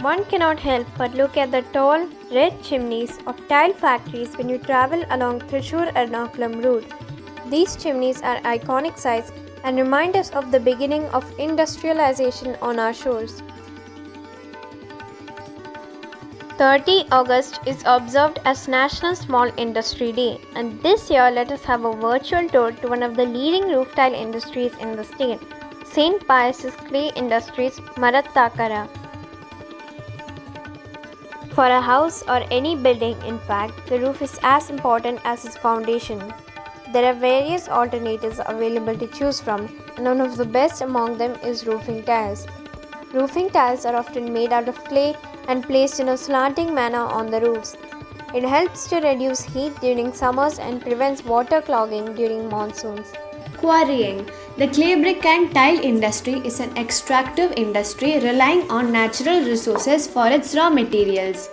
One cannot help but look at the tall, red chimneys of tile factories when you travel along Thrissur-Ernakulam route. These chimneys are iconic sights and remind us of the beginning of industrialization on our shores. 30 August is observed as National Small Industry Day, and this year let us have a virtual tour to one of the leading roof tile industries in the state, St. Pius's Clay Industries, Marattakara. For a house or any building, in fact, the roof is as important as its foundation. There are various alternatives available to choose from, and one of the best among them is roofing tiles. Roofing tiles are often made out of clay and placed in a slanting manner on the roofs. It helps to reduce heat during summers and prevents water clogging during monsoons. Quarrying. The clay brick and tile industry is an extractive industry relying on natural resources for its raw materials.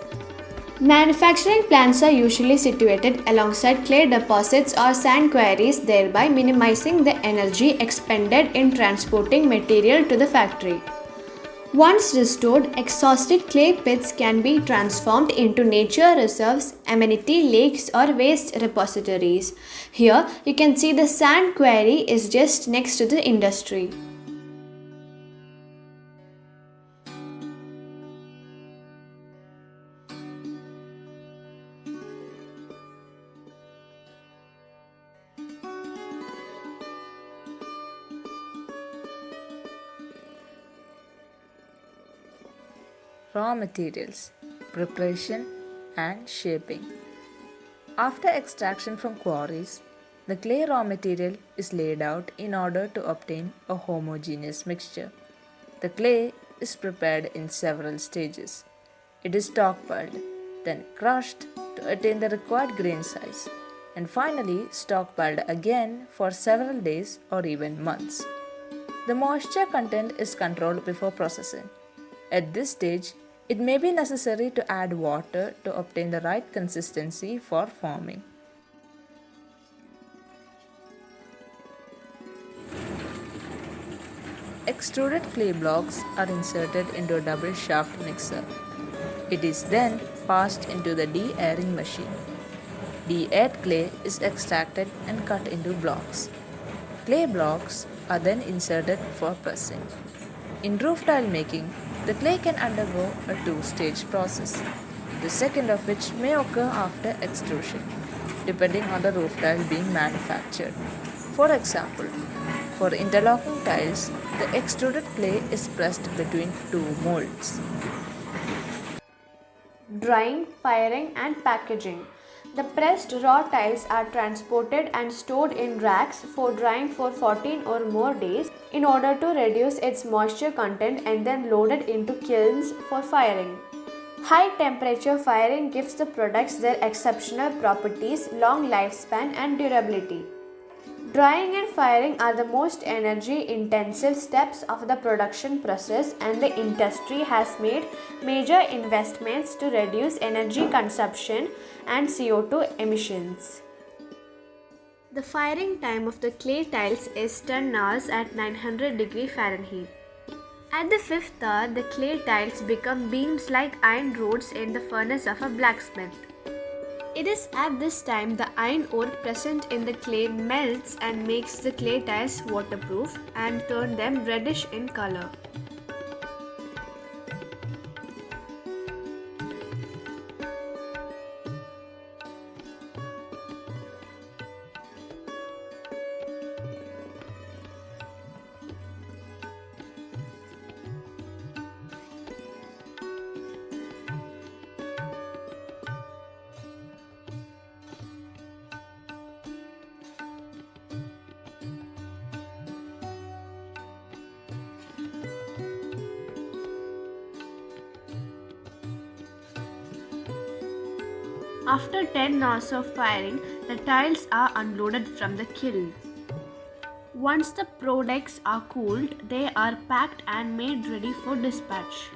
Manufacturing plants are usually situated alongside clay deposits or sand quarries, thereby minimizing the energy expended in transporting material to the factory. Once restored, exhausted clay pits can be transformed into nature reserves, amenity lakes, or waste repositories. Here, you can see the sand quarry is just next to the industry. Raw materials, preparation and shaping. After extraction from quarries, the clay raw material is laid out in order to obtain a homogeneous mixture. The clay is prepared in several stages. It is stockpiled, then crushed to attain the required grain size, and finally stockpiled again for several days or even months. The moisture content is controlled before processing. At this stage, it may be necessary to add water to obtain the right consistency for forming. Extruded clay blocks are inserted into a double shaft mixer. It is then passed into the de-airing machine. De-aired clay is extracted and cut into blocks. Clay blocks are then inserted for pressing. In roof tile making, the clay can undergo a two-stage process, the second of which may occur after extrusion, depending on the roof tile being manufactured. For example, for interlocking tiles, the extruded clay is pressed between two molds. Drying, firing, and packaging. The pressed raw tiles are transported and stored in racks for drying for 14 or more days in order to reduce its moisture content and then loaded into kilns for firing. High temperature firing gives the products their exceptional properties, long lifespan, and durability. Drying and firing are the most energy intensive steps of the production process, and the industry has made major investments to reduce energy consumption and CO2 emissions. The firing time of the clay tiles is 10 hours at 900 degree Fahrenheit. At the fifth hour, the clay tiles become beams like iron rods in the furnace of a blacksmith. It is at this time the iron ore present in the clay melts and makes the clay tiles waterproof and turn them reddish in color. After 10 hours of firing, the tiles are unloaded from the kiln. Once the products are cooled, they are packed and made ready for dispatch.